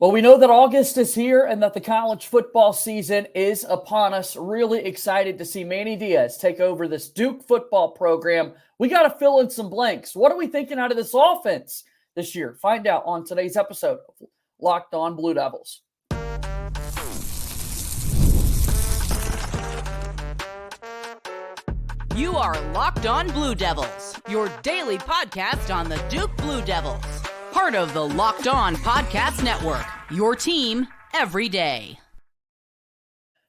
Well, we know that August is here and that the college football season is upon us. Really excited to see Manny Diaz take over this Duke football program. We got to fill in some blanks. What are we thinking out of this offense this year? Find out on today's episode of Locked On Blue Devils. You are Locked On Blue Devils, your daily podcast on the Duke Blue Devils. Part of the Locked On Podcast Network, your team every day.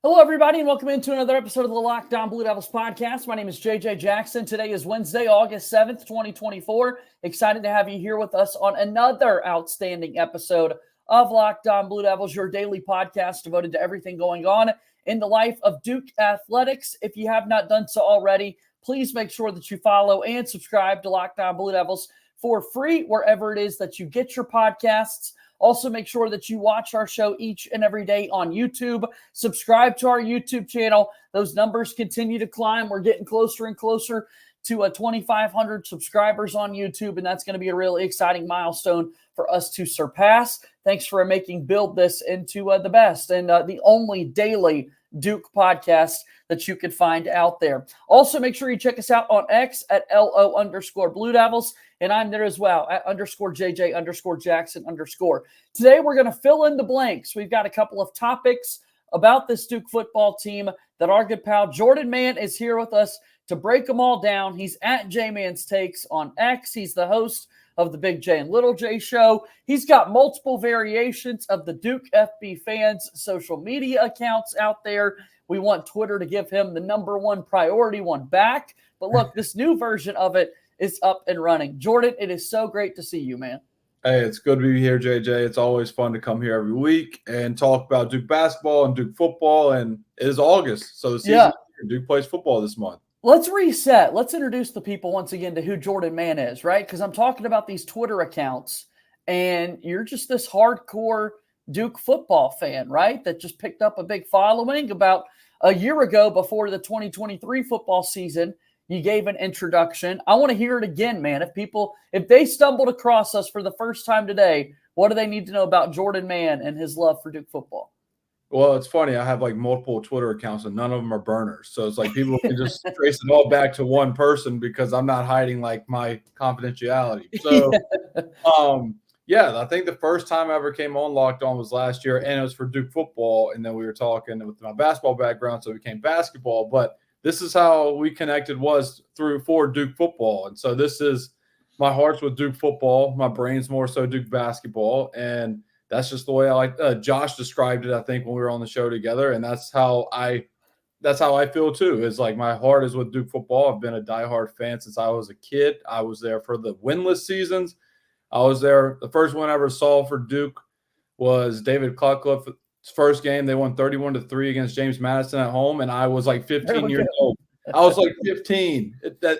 Hello, everybody, and welcome into another episode of the Locked On Blue Devils podcast. My name is JJ Jackson. Today is Wednesday, August 7th, 2024. Excited to have you here with us on another outstanding episode of Locked On Blue Devils, your daily podcast devoted to everything going on in the life of Duke athletics. If you have not done so already, please make sure that you follow and subscribe to Locked On Blue Devils for free wherever it is that you get your podcasts. Also, make sure that you watch our show each and every day on YouTube. Subscribe to our YouTube channel. Those numbers continue to climb. We're getting closer and closer to 2,500 subscribers on YouTube, and that's going to be a really exciting milestone for us to surpass. Thanks for making Build this into the best and the only daily Duke podcast that you can find out there. Also, make sure you check us out on X at LO_Blue Devils. And I'm there as well at _JJ_Jackson_. Today, we're going to fill in the blanks. We've got a couple of topics about this Duke football team that our good pal Jordan Mann is here with us to break them all down. He's at J-Man's Takes on X. He's the host of the Big J and Little J show. He's got multiple variations of the Duke FB fans social media accounts out there. We want Twitter to give him the number one priority one back. But look, this new version of it is up and running. Jordan, it is so great to see you, man. Hey, it's good to be here, JJ. It's always fun to come here every week and talk about Duke basketball and Duke football. And it is August, so the season Duke plays football this month. Let's reset. Let's introduce the people once again to who Jordan Mann is, right? Because I'm talking about these Twitter accounts, and you're just this hardcore Duke football fan, right? That just picked up a big following. About a year ago, before the 2023 football season, you gave an introduction. I want to hear it again, man. If they stumbled across us for the first time today, what do they need to know about Jordan Mann and his love for Duke football? Well, it's funny. I have like multiple Twitter accounts and none of them are burners. So it's like people can just trace it all back to one person because I'm not hiding like my confidentiality. So, I think the first time I ever came on Locked On was last year, and it was for Duke football. And then we were talking with my basketball background, so it became basketball. But this is how we connected, was for Duke football. And so this is, my heart's with Duke football. My brain's more so Duke basketball. And that's just the way I like. Josh described it, I think, when we were on the show together, and that's how I feel too. Is like my heart is with Duke football. I've been a diehard fan since I was a kid. I was there for the winless seasons. I was there. The first one I ever saw for Duke was David Cutcliffe's first game. They won 31-3 against James Madison at home, and I was like 15 years old. I was like 15.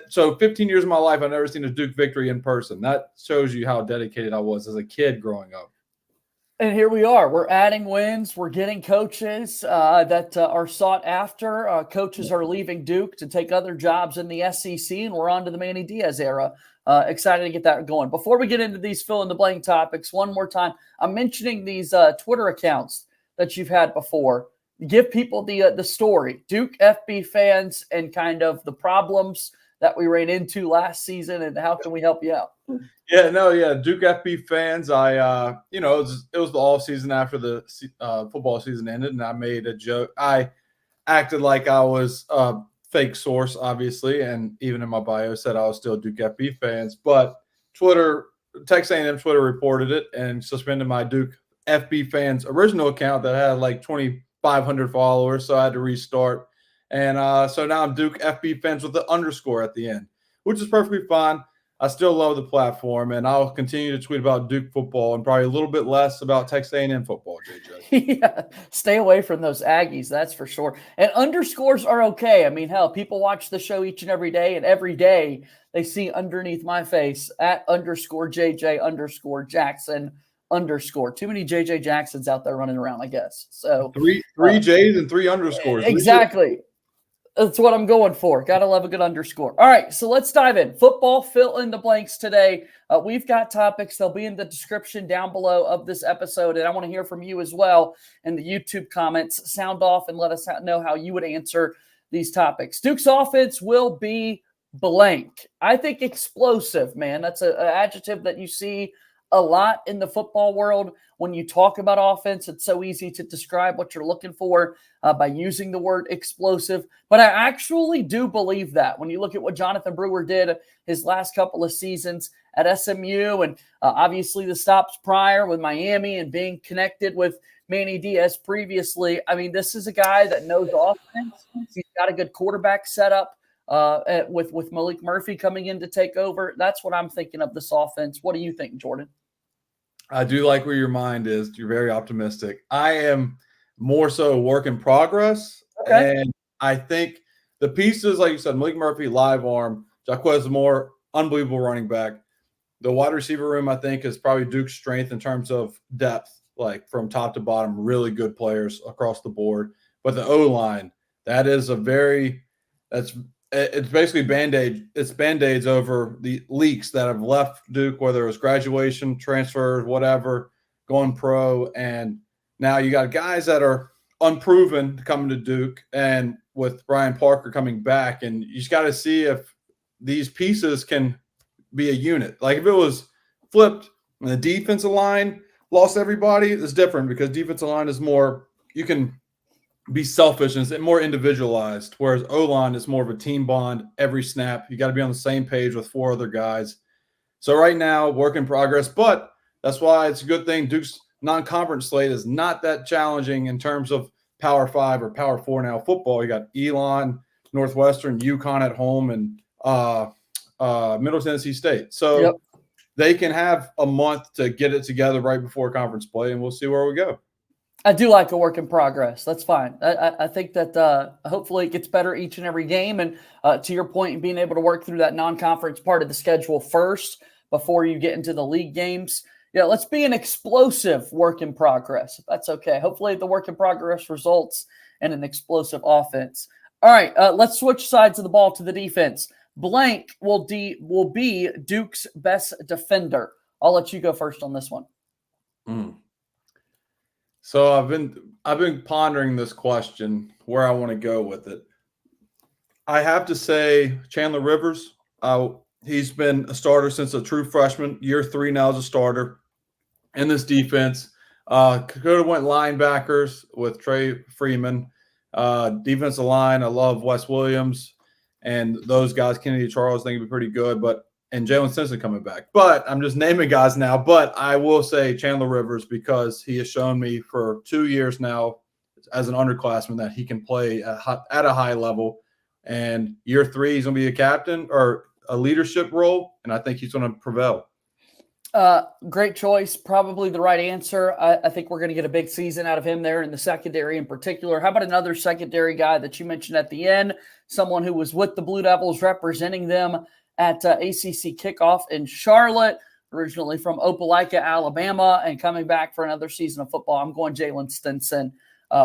So 15 years of my life, I've never seen a Duke victory in person. That shows you how dedicated I was as a kid growing up. And here we are. We're adding wins. We're getting coaches that are sought after. Coaches are leaving Duke to take other jobs in the SEC, and we're on to the Manny Diaz era. Excited to get that going. Before we get into these fill-in-the-blank topics, one more time, I'm mentioning these Twitter accounts that you've had before. Give people the story. Duke FB fans and kind of the problems that we ran into last season, and how can we help you out? Duke FB fans. It was the off season after the football season ended, and I made a joke. I acted like I was a fake source, obviously, and even in my bio said I was still Duke FB fans. But Texas A&M Twitter reported it and suspended my Duke FB fans original account that had like 2,500 followers, so I had to restart. And so now I'm Duke FB fans with the underscore at the end, which is perfectly fine. I still love the platform, and I'll continue to tweet about Duke football and probably a little bit less about Texas A&M football, JJ. Yeah, stay away from those Aggies, that's for sure. And underscores are okay. I mean, hell, people watch the show each and every day, and every day they see underneath my face at _JJ_Jackson_. Too many JJ Jacksons out there running around, I guess. So three J's and 3 underscores. Exactly. That's what I'm going for. Gotta love a good underscore. All right, so let's dive in. Football fill in the blanks today. We've got topics. They'll be in the description down below of this episode, and I want to hear from you as well in the YouTube comments. Sound off and let us know how you would answer these topics. Duke's offense will be blank. I think explosive, man. That's an adjective that you see a lot in the football world. When you talk about offense, it's so easy to describe what you're looking for by using the word explosive. But I actually do believe that when you look at what Jonathan Brewer did his last couple of seasons at SMU, and obviously the stops prior with Miami and being connected with Manny Diaz previously. I mean, this is a guy that knows offense. He's got a good quarterback setup with Malik Murphy coming in to take over. That's what I'm thinking of this offense. What do you think, Jordan? I do like where your mind is. You're very optimistic. I am more so a work in progress. Okay. And I think the pieces, like you said, Malik Murphy, live arm, Jaquez Moore, unbelievable running back. The wide receiver room, I think, is probably Duke's strength in terms of depth, like from top to bottom, really good players across the board. But the O-line, that is it's basically Band-Aid. It's Band-Aids over the leaks that have left Duke, whether it was graduation, transfer, whatever, going pro. And now you got guys that are unproven coming to Duke, and with Brian Parker coming back. And you just got to see if these pieces can be a unit. Like if it was flipped and the defensive line lost everybody, it's different because defensive line is more, you can be selfish and it's more individualized, whereas O-line is more of a team bond every snap. You got to be on the same page with four other guys. So right now, work in progress, but that's why it's a good thing Duke's non-conference slate is not that challenging in terms of Power 5 or Power 4 now football. You got Elon, Northwestern, UConn at home, and Middle Tennessee State. So They can have a month to get it together right before conference play, and we'll see where we go. I do like a work in progress. That's fine. I think that hopefully it gets better each and every game. And to your point, being able to work through that non-conference part of the schedule first before you get into the league games. Yeah, let's be an explosive work in progress, if that's okay. Hopefully the work in progress results in an explosive offense. All right, let's switch sides of the ball to the defense. Blank will be Duke's best defender. I'll let you go first on this one. So I've been pondering this question, where I want to go with it. I have to say Chandler Rivers. He's been a starter since a true freshman. Year 3 now as a starter in this defense. Could have went linebackers with Trey Freeman. Defensive line, I love Wes Williams and those guys. Kennedy Charles, I think would be pretty good, and Jalen Stinson coming back. But I'm just naming guys now. But I will say Chandler Rivers because he has shown me for 2 years now as an underclassman that he can play at a high level. And year 3, he's going to be a captain or a leadership role, and I think he's going to prevail. Great choice. Probably the right answer. I think we're going to get a big season out of him there in the secondary in particular. How about another secondary guy that you mentioned at the end, someone who was with the Blue Devils representing them at ACC kickoff in Charlotte, originally from Opelika, Alabama, and coming back for another season of football. I'm going Jalen Stinson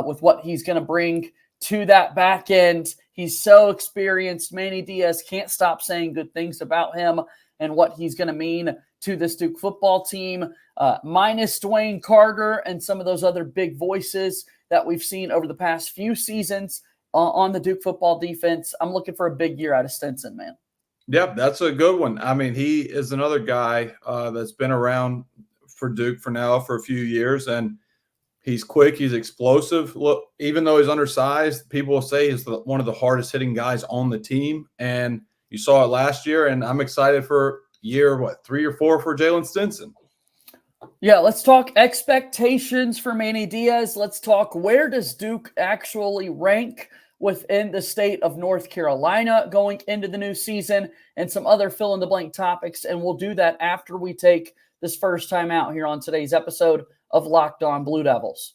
with what he's going to bring to that back end. He's so experienced. Manny Diaz can't stop saying good things about him and what he's going to mean to this Duke football team, minus Dwayne Carter and some of those other big voices that we've seen over the past few seasons on the Duke football defense. I'm looking for a big year out of Stinson, man. Yep, that's a good one. I mean, he is another guy that's been around for Duke for a few years, and he's quick, he's explosive. Look, even though he's undersized, people will say he's one of the hardest hitting guys on the team, and you saw it last year, and I'm excited for year 3 or 4 for Jalen Stinson. Yeah, let's talk expectations for Manny Diaz. Let's talk, where does Duke actually rank within the state of North Carolina going into the new season, and some other fill-in-the-blank topics, and we'll do that after we take this first time out here on today's episode of Locked On Blue Devils.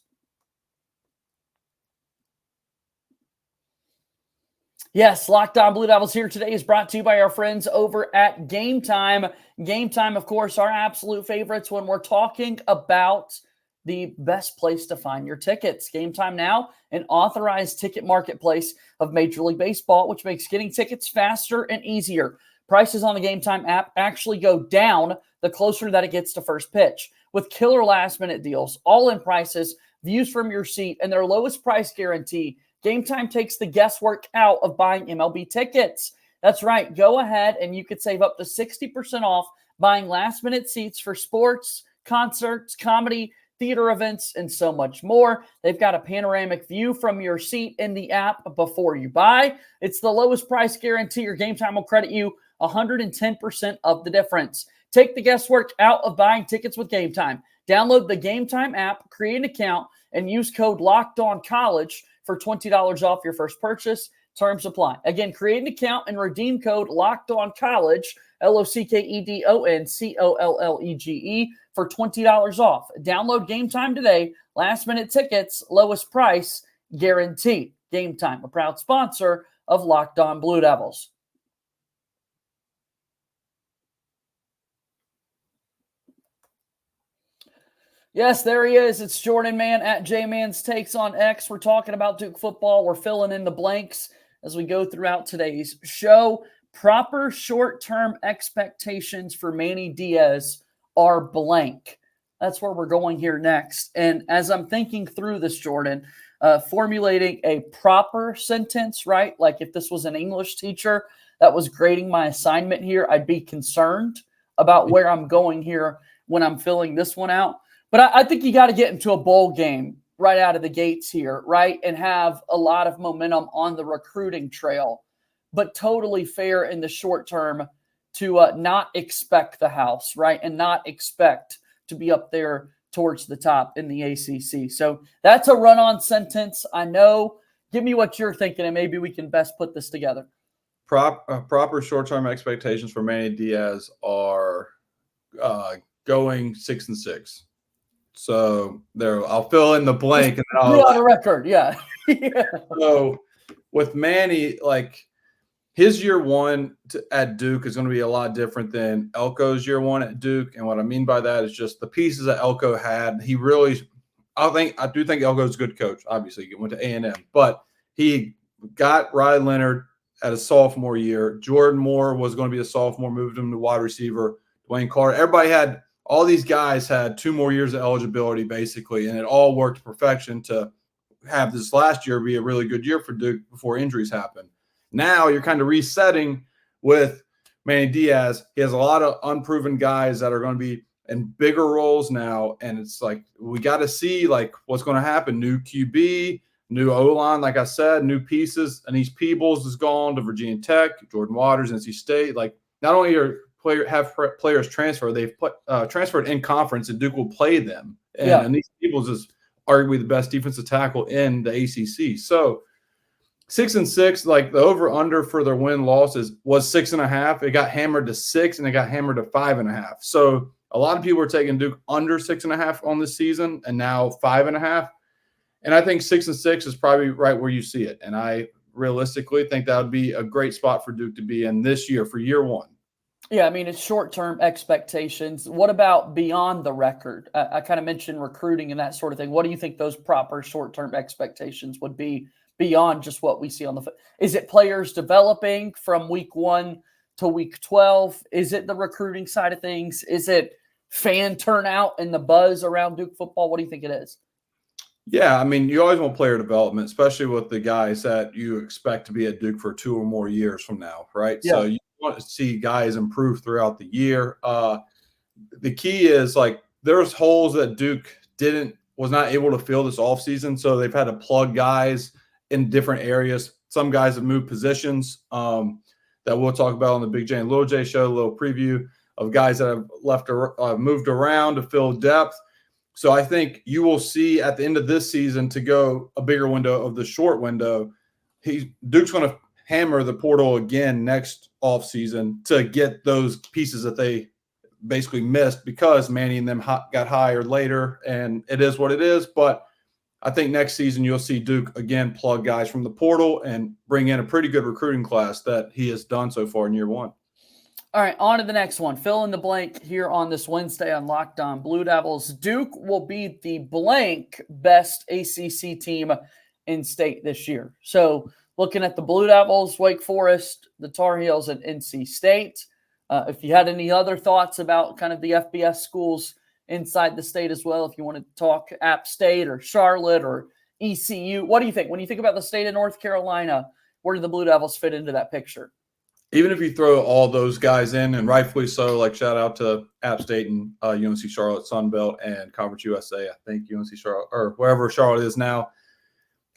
Yes, Locked On Blue Devils here today is brought to you by our friends over at Game Time. Game Time, of course, our absolute favorites when we're talking about the best place to find your tickets. Game Time Now, an authorized ticket marketplace of Major League Baseball, which makes getting tickets faster and easier. Prices on the Game Time app actually go down the closer that it gets to first pitch. With killer last-minute deals, all-in prices, views from your seat, and their lowest price guarantee, Game Time takes the guesswork out of buying MLB tickets. That's right. Go ahead and you could save up to 60% off buying last-minute seats for sports, concerts, comedy, theater events, and so much more. They've got a panoramic view from your seat in the app before you buy. It's the lowest price guarantee. Your Game Time will credit you 110% of the difference. Take the guesswork out of buying tickets with Game Time. Download the Game Time app, create an account, and use code LOCKEDONCollege for $20 off your first purchase. Terms apply. Again, create an account and redeem code LOCKEDONCollege, LOCKEDONCOLLEGE, for $20 off. Download Game Time today. Last-minute tickets, lowest price, guaranteed. Game Time, a proud sponsor of Locked On Blue Devils. Yes, there he is. It's Jordan Mann at J-Man's Takes on X. We're talking about Duke football. We're filling in the blanks as we go throughout today's show. Proper short-term expectations for Manny Diaz are blank. That's where we're going here next. And as I'm thinking through this, Jordan, formulating a proper sentence, right? Like if this was an English teacher that was grading my assignment here, I'd be concerned about where I'm going here when I'm filling this one out. But I think you got to get into a bowl game right out of the gates here, right? And have a lot of momentum on the recruiting trail, but totally fair in the short term to not expect the house, right? And not expect to be up there towards the top in the ACC. So that's a run-on sentence. I know. Give me what you're thinking, and maybe we can best put this together. Proper short-term expectations for Manny Diaz are going 6-6. So there, I'll fill in the blank. And I'll on a record, yeah. Yeah. So with Manny, like his year one at Duke is going to be a lot different than Elko's year one at Duke. And what I mean by that is just the pieces that Elko had. He really, I do think Elko's a good coach. Obviously, he went to A&M, but he got Riley Leonard at a sophomore year. Jordan Moore was going to be a sophomore, moved him to wide receiver. Dwayne Carter. Everybody had. All these guys had 2 more years of eligibility, basically, and it all worked to perfection to have this last year be a really good year for Duke before injuries happen. Now you're kind of resetting with Manny Diaz. He has a lot of unproven guys that are going to be in bigger roles now, and it's like we got to see like what's going to happen. New QB, new O-line, like I said, new pieces. Anise Peebles is gone to Virginia Tech, Jordan Waters, NC State. Like not only are players transfer, they've transferred in conference, and Duke will play them. And these Peebles is arguably the best defensive tackle in the ACC. So 6-6, like the over/under for their win-losses was 6.5. It got hammered to 6, and it got hammered to 5.5. So a lot of people are taking Duke under 6.5 on this season, and now 5.5. And I think 6-6 is probably right where you see it. And I realistically think that would be a great spot for Duke to be in this year for year one. Yeah, I mean, it's short-term expectations. What about beyond the record? I kind of mentioned recruiting and that sort of thing. What do you think those proper short-term expectations would be beyond just what we see on the field? Is it players developing from week 1 to week 12? Is it the recruiting side of things? Is it fan turnout and the buzz around Duke football? What do you think it is? Yeah, I mean, you always want player development, especially with the guys that you expect to be at Duke for 2 or more years from now, right? Yeah. So you want to see guys improve throughout the year. The key is like there's holes that Duke was not able to fill this offseason, so they've had to plug guys in different areas. Some guys have moved positions that we'll talk about on the Big J and Little J show, a little preview of guys that have moved around to fill depth. So I think you will see at the end of this season, to go a bigger window of the short window, Duke's going to hammer the portal again next offseason to get those pieces that they basically missed because Manny and them got hired later, and it is what it is. But I think next season you'll see Duke again plug guys from the portal and bring in a pretty good recruiting class that he has done so far in year one. All right, on to the next one. Fill in the blank here on this Wednesday on Locked On Blue Devils. Duke will be the blank best ACC team in state this year. So looking at the Blue Devils, Wake Forest, the Tar Heels, and NC State. If you had any other thoughts about kind of the FBS schools inside the state as well, if you want to talk App State or Charlotte or ECU, what do you think? When you think about the state of North Carolina, where do the Blue Devils fit into that picture? Even if you throw all those guys in, and rightfully so, like shout out to App State and UNC Charlotte, Sun Belt, and Conference USA. I think UNC Charlotte or wherever Charlotte is now.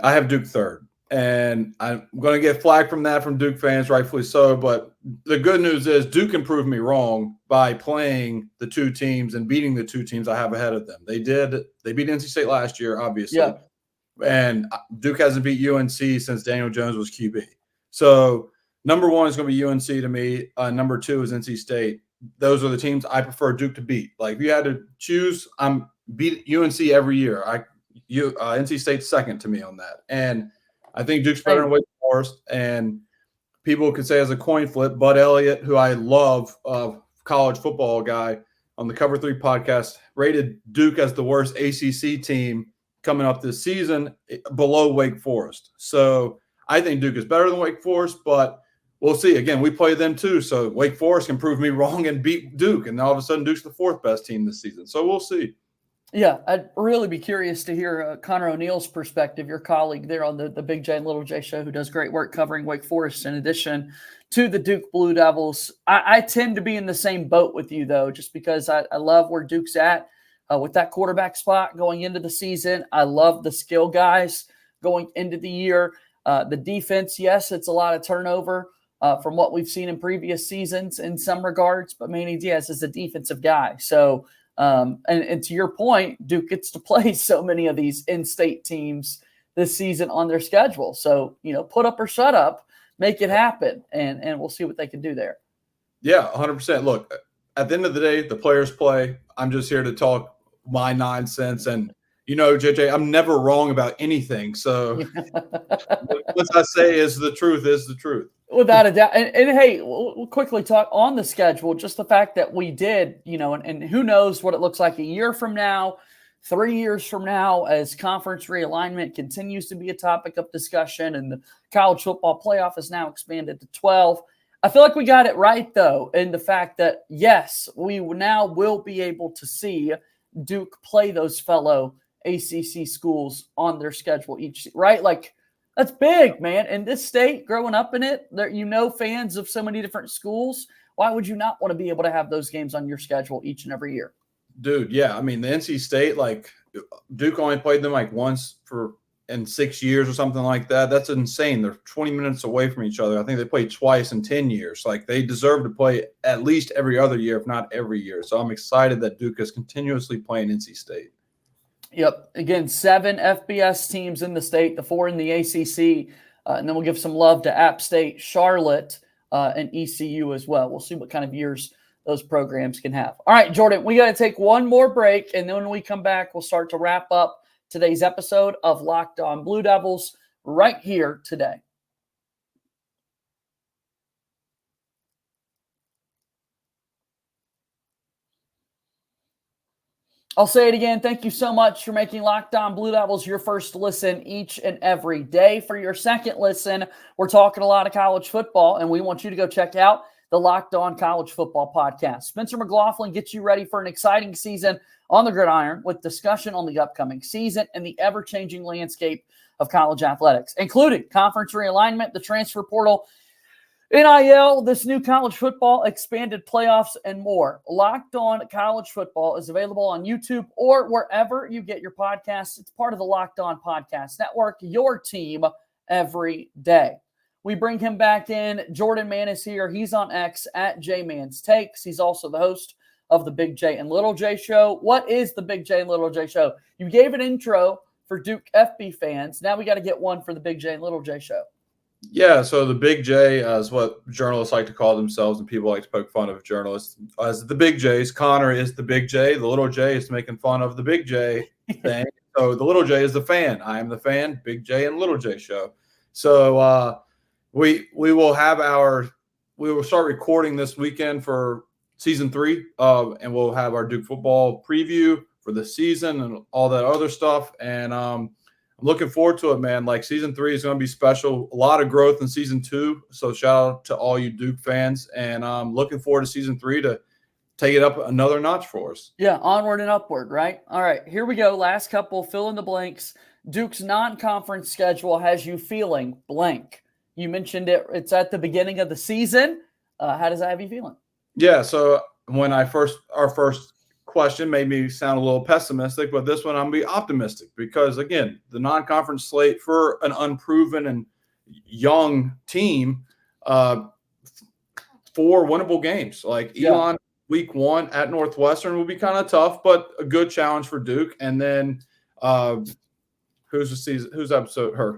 I have Duke third, and I'm going to get flack from Duke fans, rightfully so. But the good news is Duke can prove me wrong by playing the two teams and beating the two teams I have ahead of them. They beat NC State last year, obviously, Yeah. And Duke hasn't beat UNC since Daniel Jones was QB. So number one is going to be UNC to me. Number two is NC State. Those are the teams I prefer Duke to beat. Like if you had to choose, I'm beat UNC every year. NC State's second to me on that. And I think Duke's better than Wake Forest. And people could say as a coin flip, Bud Elliott, who I love, college football guy on the Cover 3 podcast, rated Duke as the worst ACC team coming up this season below Wake Forest. So I think Duke is better than Wake Forest, but we'll see. Again, we play them too. So Wake Forest can prove me wrong and beat Duke. And all of a sudden Duke's the fourth best team this season. So we'll see. Yeah, I'd really be curious to hear Connor O'Neill's perspective, your colleague there on the Big J and Little J show, who does great work covering Wake Forest in addition to the Duke Blue Devils. I tend to be in the same boat with you, though, just because I love where Duke's at with that quarterback spot going into the season. I love the skill guys going into the year. The defense, yes, it's a lot of turnover from what we've seen in previous seasons in some regards, but Manny Diaz is a defensive guy. So, and to your point, Duke gets to play so many of these in-state teams this season on their schedule. So, put up or shut up, make it happen, and we'll see what they can do there. Yeah, 100%. Look, at the end of the day, the players play. I'm just here to talk my nonsense. And, JJ, I'm never wrong about anything. So what I say is the truth. Without a doubt. And hey, we'll quickly talk on the schedule, just the fact that we did, and who knows what it looks like a year from now, 3 years from now, as conference realignment continues to be a topic of discussion and the college football playoff is now expanded to 12. I feel like we got it right, though, in the fact that, yes, we now will be able to see Duke play those fellow ACC schools on their schedule each, right? Like, that's big, man. In this state, growing up in it, fans of so many different schools. Why would you not want to be able to have those games on your schedule each and every year? Dude, yeah. I mean, the NC State, like Duke only played them like once in 6 years or something like that. That's insane. They're 20 minutes away from each other. I think they played twice in 10 years. Like they deserve to play at least every other year, if not every year. So I'm excited that Duke is continuously playing NC State. Yep. Again, 7 FBS teams in the state, the 4 in the ACC, and then we'll give some love to App State, Charlotte, and ECU as well. We'll see what kind of years those programs can have. All right, Jordan, we got to take one more break, and then when we come back, we'll start to wrap up today's episode of Locked On Blue Devils right here today. I'll say it again. Thank you so much for making Locked On Blue Devils your first listen each and every day. For your second listen, we're talking a lot of college football, and we want you to go check out the Locked On College Football Podcast. Spencer McLaughlin gets you ready for an exciting season on the gridiron with discussion on the upcoming season and the ever-changing landscape of college athletics, including conference realignment, the transfer portal, NIL, this new college football, expanded playoffs, and more. Locked On College Football is available on YouTube or wherever you get your podcasts. It's part of the Locked On Podcast Network, your team every day. We bring him back in. Jordan Mann is here. He's on X at JMan's Takes. He's also the host of the Big J and Little J Show. What is the Big J and Little J Show? You gave an intro for Duke FB fans. Now we got to get one for the Big J and Little J Show. Yeah, so the Big J is what journalists like to call themselves, and people like to poke fun of journalists as the Big J's. Connor is the Big J. The Little J is making fun of the Big J thing. So the Little J is the fan. I am the fan, Big J and Little J Show. So we will have our we will start recording this weekend for season 3, and we'll have our Duke football preview for the season and all that other stuff. And I'm looking forward to it, man. Like, season 3 is going to be special. A lot of growth in season 2. So shout out to all you Duke fans. And I'm looking forward to season 3 to take it up another notch for us. Yeah, onward and upward, right? All right, here we go. Last couple, fill in the blanks. Duke's non-conference schedule has you feeling blank. You mentioned it. It's at the beginning of the season. How does that have you feeling? Yeah, so when our first question made me sound a little pessimistic, but this one I'm going to be optimistic because, again, the non-conference slate for an unproven and young team, 4 winnable games. Like, Elon week 1 at Northwestern will be kind of tough, but a good challenge for Duke. And then who's episode? Her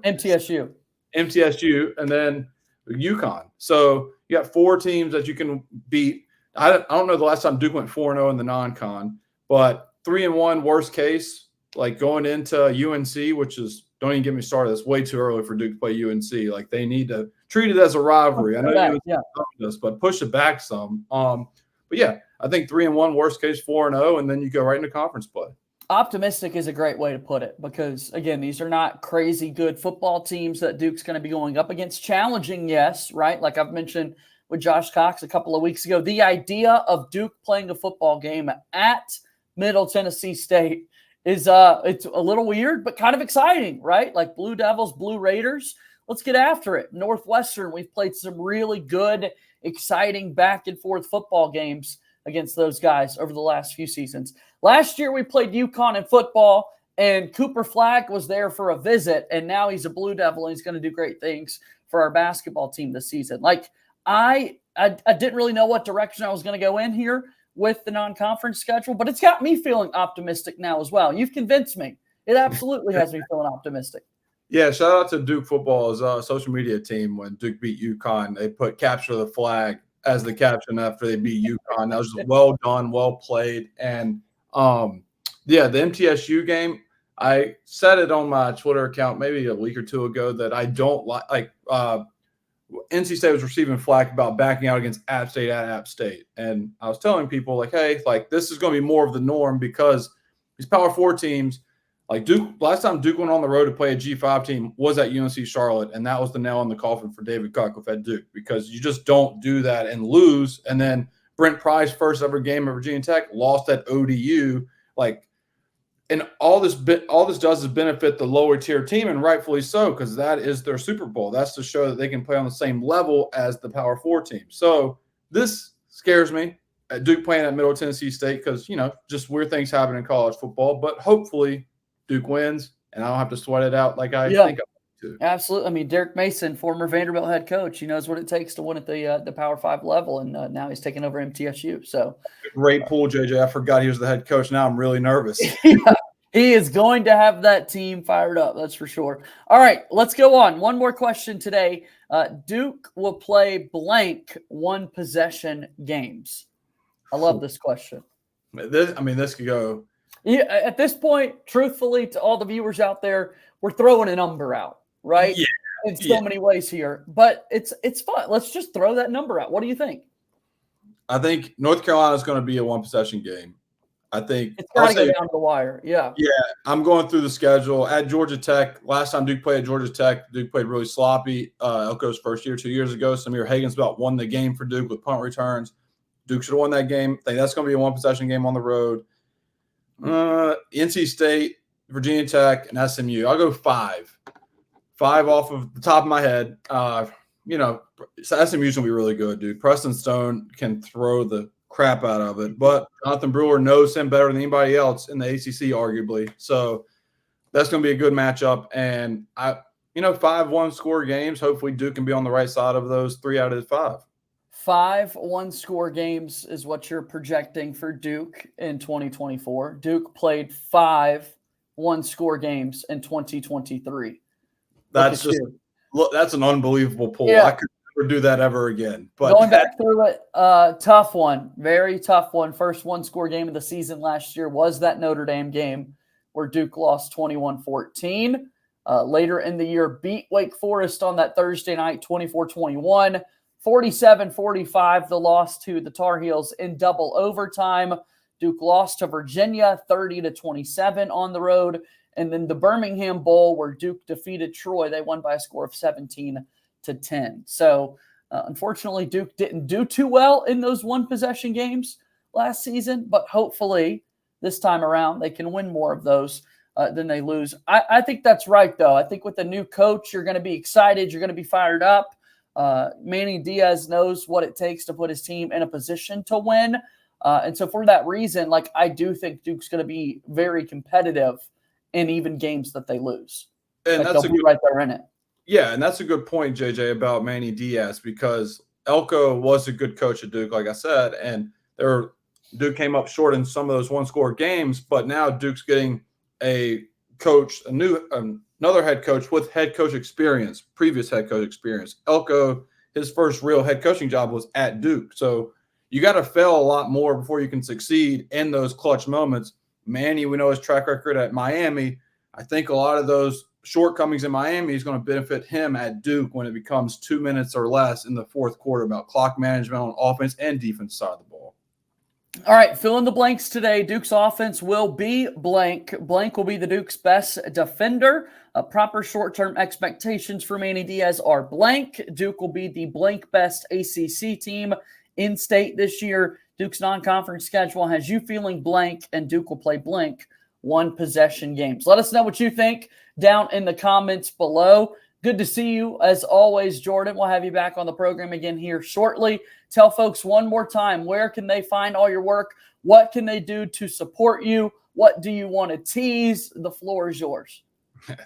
MTSU, and then UConn. So you got 4 teams that you can beat. I don't know the last time Duke went 4-0 in the non-con, but 3-1 worst case, like going into UNC, which is, don't even get me started. It's way too early for Duke to play UNC. Like, they need to treat it as a rivalry. I know UNC but push it back some. But yeah, I think 3-1 worst case, 4-0, and then you go right into conference play. Optimistic is a great way to put it because, again, these are not crazy good football teams that Duke's going to be going up against. Challenging, yes, right? Like I've mentioned with Josh Cox a couple of weeks ago, the idea of Duke playing a football game at Middle Tennessee State is it's a little weird, but kind of exciting, right? Like Blue Devils, Blue Raiders. Let's get after it. Northwestern, we've played some really good, exciting back and forth football games against those guys over the last few seasons. Last year, we played UConn in football, and Cooper Flagg was there for a visit, and now he's a Blue Devil, and he's going to do great things for our basketball team this season. Like, I didn't really know what direction I was going to go in here with the non-conference schedule, but it's got me feeling optimistic now as well. You've convinced me. It absolutely has me feeling optimistic. Yeah, shout out to Duke football's social media team. When Duke beat UConn, they put capture the flag as the caption after they beat UConn. That was just well done, well played. And the MTSU game, I said it on my Twitter account maybe a week or 2 ago that I don't like NC State was receiving flack about backing out against App State at App State. And I was telling people, like, hey, like, this is going to be more of the norm because these Power 4 teams, like Duke, last time Duke went on the road to play a G5 team was at UNC Charlotte, and that was the nail in the coffin for David Cutcliffe at Duke because you just don't do that and lose. And then Brent Pry's first ever game at Virginia Tech lost at ODU. Like, and all this does is benefit the lower tier team, and rightfully so, because that is their Super Bowl. That's to show that they can play on the same level as the Power 4 team. So this scares me at Duke playing at Middle Tennessee State because, just weird things happen in college football. But hopefully Duke wins, and I don't have to sweat it out like I think I want to. Absolutely. I mean, Derek Mason, former Vanderbilt head coach, he knows what it takes to win at the Power 5 level, and now he's taking over MTSU. So great pool, JJ. I forgot he was the head coach. Now I'm really nervous. He is going to have that team fired up, that's for sure. All right, let's go on. One more question today. Duke will play blank 1 possession games. I love this question. This could go. Yeah, at this point, truthfully, to all the viewers out there, we're throwing a number out, right? Yeah. In so many ways here, but it's fun. Let's just throw that number out. What do you think? I think North Carolina is going to be a 1 possession game. I think it's got to go down to the wire. Yeah. Yeah. I'm going through the schedule at Georgia Tech. Last time Duke played at Georgia Tech, Duke played really sloppy. Elko's first year 2 years ago. Samir Hagens about won the game for Duke with punt returns. Duke should have won that game. I think that's going to be a 1 possession game on the road. NC State, Virginia Tech, and SMU. I'll go 5. 5 off of the top of my head. SMU's going to be really good, dude. Preston Stone can throw the crap out of it, but Jonathan Brewer knows him better than anybody else in the ACC, arguably. So that's going to be a good matchup. And 5 one-score games. Hopefully Duke can be on the right side of those 3 out of 5. 5 one-score games is what you're projecting for Duke in 2024. Duke played 5 one-score games in 2023. That's an unbelievable poll. Yeah. I could never do that ever again. But going back through it, tough one, very tough one. First one-score game of the season last year was that Notre Dame game where Duke lost 21-14. Later in the year, beat Wake Forest on that Thursday night, 24-21. 47-45, the loss to the Tar Heels in double overtime. Duke lost to Virginia 30-27 on the road. And then the Birmingham Bowl, where Duke defeated Troy, they won by a score of 17-10. So unfortunately, Duke didn't do too well in those one-possession games last season, but hopefully this time around they can win more of those than they lose. I think that's right, though. I think with the new coach, you're going to be excited. You're going to be fired up. Manny Diaz knows what it takes to put his team in a position to win. And so for that reason, I do think Duke's going to be very competitive in even games that they lose. And that's they'll be right there in it. Yeah, and that's a good point, JJ, about Manny Diaz, because Elko was a good coach at Duke, like I said, and Duke came up short in some of those one-score games, but now Duke's getting a coach, another head coach with head coach experience, previous head coach experience. Elko, his first real head coaching job was at Duke. So you got to fail a lot more before you can succeed in those clutch moments. Manny, we know his track record at Miami. I think a lot of those shortcomings in Miami is going to benefit him at Duke when it becomes 2 minutes or less in the fourth quarter about clock management on offense and defense side of the ball. All right, fill in the blanks today. Duke's offense will be blank. Blank will be the Duke's best defender. Proper short-term expectations for Manny Diaz are blank. Duke will be the blank best ACC team in state this year. Duke's non-conference schedule has you feeling blank, and Duke will play blank one-possession games. Let us know what you think down in the comments below. Good to see you, as always, Jordan. We'll have you back on the program again here shortly. Tell folks one more time, where can they find all your work? What can they do to support you? What do you want to tease? The floor is yours.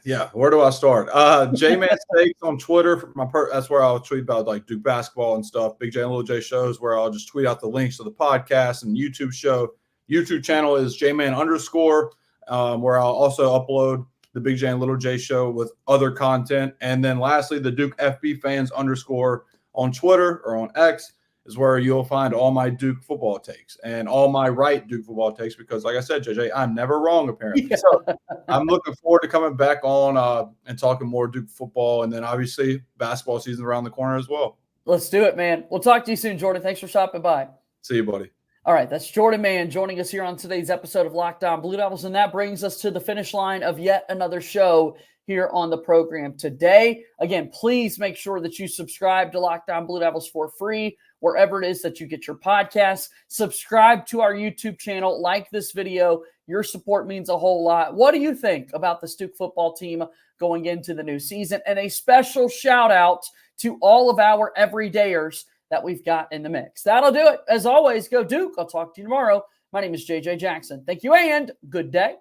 Yeah, where do I start? J-Man Steaks on Twitter. That's where I'll tweet about Duke basketball and stuff. Big J and Little J shows, where I'll just tweet out the links to the podcast and YouTube show. YouTube channel is J-Man _, where I'll also upload the Big J and Little J show with other content. And then lastly, the Duke FB fans _ on Twitter or on X is where you'll find all my Duke football takes and all my right Duke football takes, because like I said, JJ, I'm never wrong apparently. Yeah. So I'm looking forward to coming back on and talking more Duke football. And then obviously basketball season around the corner as well. Let's do it, man. We'll talk to you soon, Jordan. Thanks for stopping by. See you, buddy. All right, that's Jordan Mann joining us here on today's episode of Locked On Blue Devils, and that brings us to the finish line of yet another show here on the program today. Again, please make sure that you subscribe to Locked On Blue Devils for free, wherever it is that you get your podcasts. Subscribe to our YouTube channel, like this video. Your support means a whole lot. What do you think about the Duke football team going into the new season? And a special shout out to all of our everydayers that we've got in the mix. That'll do it. As always, go Duke. I'll talk to you tomorrow. My name is JJ Jackson. Thank you and good day.